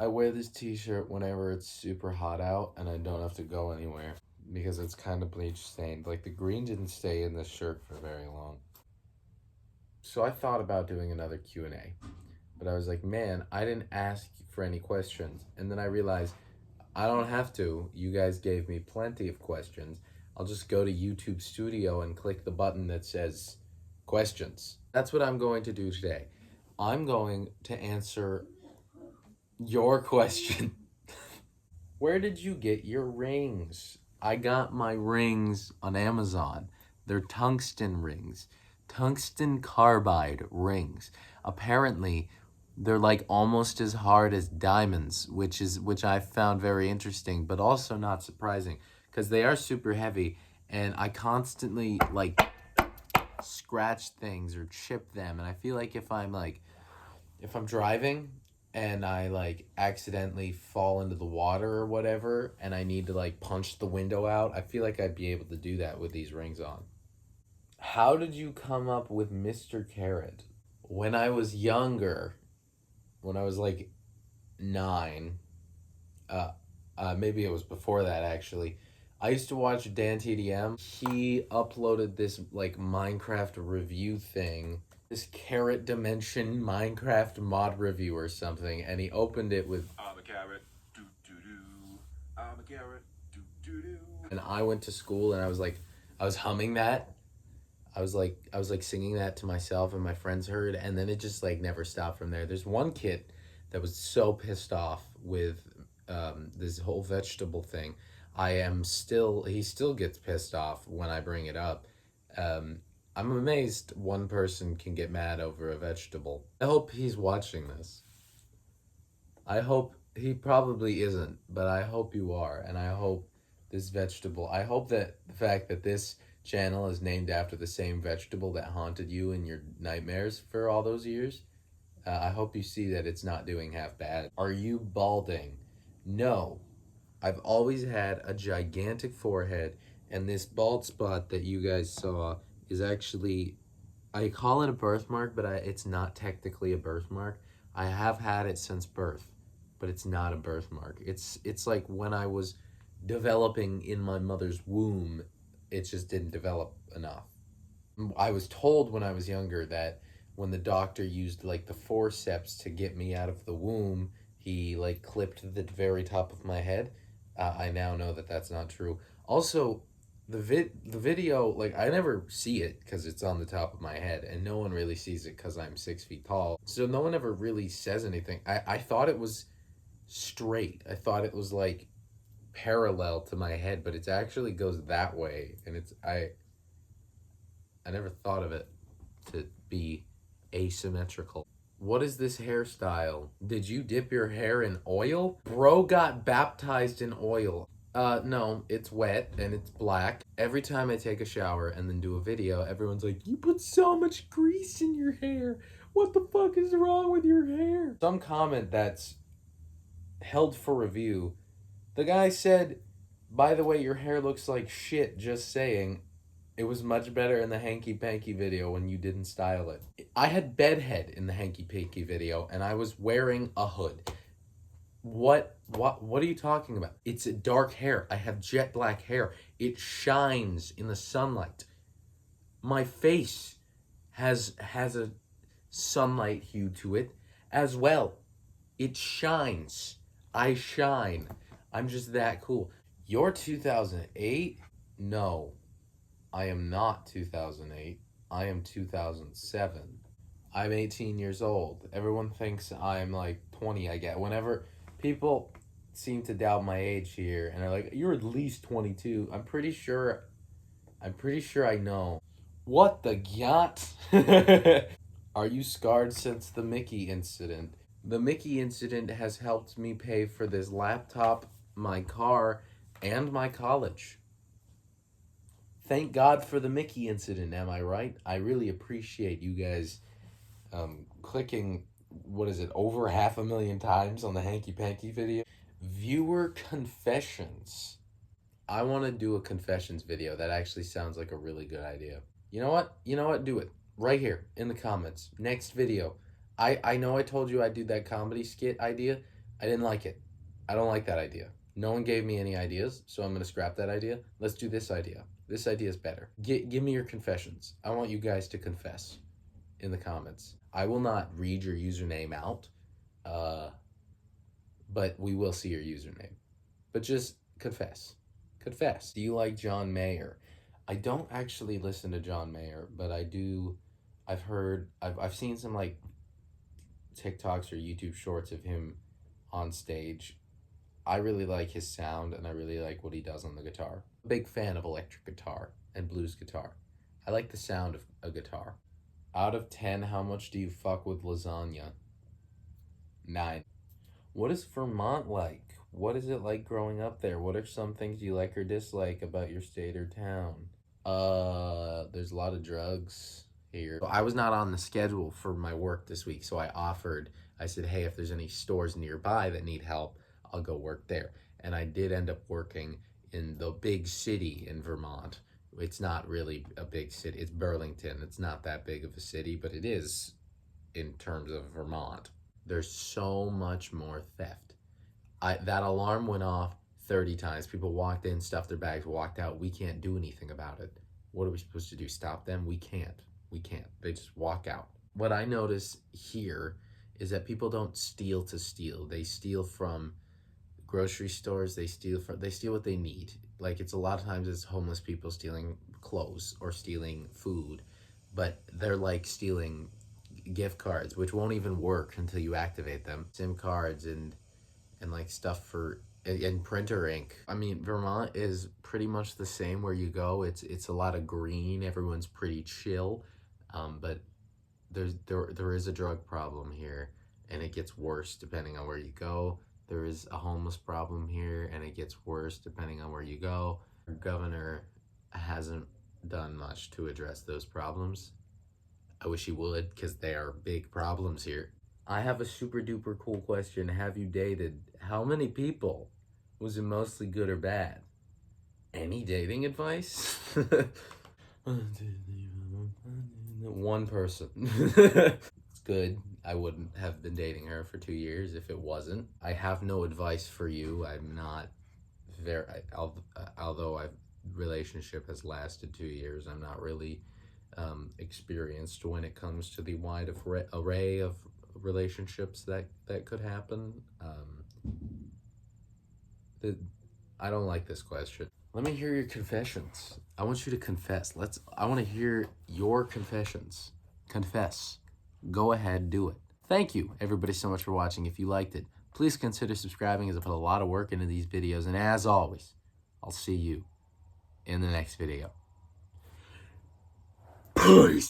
I wear this t-shirt whenever it's super hot out and I don't have to go anywhere because it's kind of bleach stained. Like the green didn't stay in this shirt for very long. So I thought about doing another Q&A, but I was like, man, I didn't ask for any questions. And then I realized I don't have to. You guys gave me plenty of questions. I'll just go to YouTube Studio and click the button that says questions. That's what I'm going to do today. I'm going to answer your question. Where did you get your rings? I got my rings on Amazon. They're tungsten rings. Tungsten carbide rings. Apparently, they're like almost as hard as diamonds, which I found very interesting, but also not surprising because they are super heavy and I constantly like scratch things or chip them, and I feel like if I'm driving and I like accidentally fall into the water or whatever and I need to like punch the window out, I feel like I'd be able to do that with these rings on. How did you come up with Mr. Carrot? When I was younger, when I was like 9, uh, maybe it was before that actually. I used to watch Dan TDM. He uploaded this like Minecraft review thing, this Carrot Dimension Minecraft mod review or something, and he opened it with I'm a carrot, do do do. I'm a carrot, do do do. and I went to school and I was humming that. I was like singing that to myself and my friends heard, and then it just like never stopped from there. There's one kid that was so pissed off with this whole vegetable thing. He still gets pissed off when I bring it up. Um, I'm amazed one person can get mad over a vegetable. I hope he's watching this. I hope he probably isn't, but I hope you are, and I hope this vegetable. I hope that the fact that this channel is named after the same vegetable that haunted you in your nightmares for all those years. I hope you see that it's not doing half bad. Are you balding? No. I've always had a gigantic forehead, and this bald spot that you guys saw is actually, I call it a birthmark, but it's not technically a birthmark. I have had it since birth, but it's not a birthmark. It's like when I was developing in my mother's womb, it just didn't develop enough. I was told when I was younger that when the doctor used like the forceps to get me out of the womb, he like clipped the very top of my head. I now know that that's not true. Also, the video, like I never see it because it's on the top of my head, and no one really sees it because I'm 6 feet tall. So no one ever really says anything. I thought it was straight. I thought it was like parallel to my head, but it actually goes that way, and I never thought of it to be asymmetrical. What is this hairstyle? Did you dip your hair in oil? Bro got baptized in oil. No, it's wet and it's black. Every time I take a shower and then do a video, everyone's like, you put so much grease in your hair. What the fuck is wrong with your hair? Some comment that's held for review. The guy said, by the way, your hair looks like shit, just saying. It was much better in the Hanky Panky video when you didn't style it. I had bedhead in the Hanky Panky video, and I was wearing a hood. What are you talking about? It's a dark hair. I have jet black hair. It shines in the sunlight. My face has a sunlight hue to it as well. It shines. I shine. I'm just that cool. You're 2008? No. I am not 2008. I am 2007. I'm 18 years old. Everyone thinks I'm like 20, I get. Whenever people seem to doubt my age here and are like, you're at least 22, I'm pretty sure I know. What the gyat? Are you scarred since the Mickey incident? The Mickey incident has helped me pay for this laptop, my car, and my college. Thank God for the Mickey incident, am I right? I really appreciate you guys clicking, what is it, over 500,000 times on the Hanky Panky video. Viewer confessions. I want to do a confessions video. That actually sounds like a really good idea. You know what? You know what? Do it. Right here in the comments. Next video. I know I told you I'd do that comedy skit idea, I didn't like it. I don't like that idea. No one gave me any ideas, so I'm going to scrap that idea. Let's do this idea. This idea is better. Give me your confessions. I want you guys to confess in the comments. I will not read your username out, but we will see your username. But just confess. Confess. Do you like John Mayer? I don't actually listen to John Mayer, but I do. I've seen some like TikToks or YouTube shorts of him on stage. I really like his sound and I really like what he does on the guitar. Big fan of electric guitar and blues guitar. I like the sound of a guitar. Out of 10, how much do you fuck with lasagna? 9. What is Vermont like? What is it like growing up there? What are some things you like or dislike about your state or town? There's a lot of drugs here. I was not on the schedule for my work this week, so I said, hey, if there's any stores nearby that need help, I'll go work there. And I did end up working in the big city in Vermont. It's not really a big city. It's Burlington. It's not that big of a city, but it is in terms of Vermont. There's so much more theft. That alarm went off 30 times. People walked in, stuffed their bags, walked out. We can't do anything about it. What are we supposed to do? Stop them? We can't. We can't. They just walk out. What I notice here is that people don't steal to steal. They steal from grocery stores. They steal what they need. Like, it's a lot of times it's homeless people stealing clothes or stealing food, but they're like stealing gift cards, which won't even work until you activate them. SIM cards and like stuff for and printer ink. I mean, Vermont is pretty much the same where you go. It's a lot of green. Everyone's pretty chill, but there is a drug problem here, and it gets worse depending on where you go. There is a homeless problem here, and it gets worse depending on where you go. Our governor hasn't done much to address those problems. I wish he would, because they are big problems here. I have a super duper cool question. Have you dated? How many people? Was it mostly good or bad? Any dating advice? One person. It's good. I wouldn't have been dating her for 2 years if it wasn't. I have no advice for you. I'm not very, although our relationship has lasted 2 years, I'm not really experienced when it comes to the wide array of relationships that could happen. I don't like this question. Let me hear your confessions. I want you to confess. I want to hear your confessions. Confess. Go ahead, do it. Thank you, everybody, so much for watching. If you liked it, please consider subscribing, as I put a lot of work into these videos. And as always, I'll see you in the next video. Peace.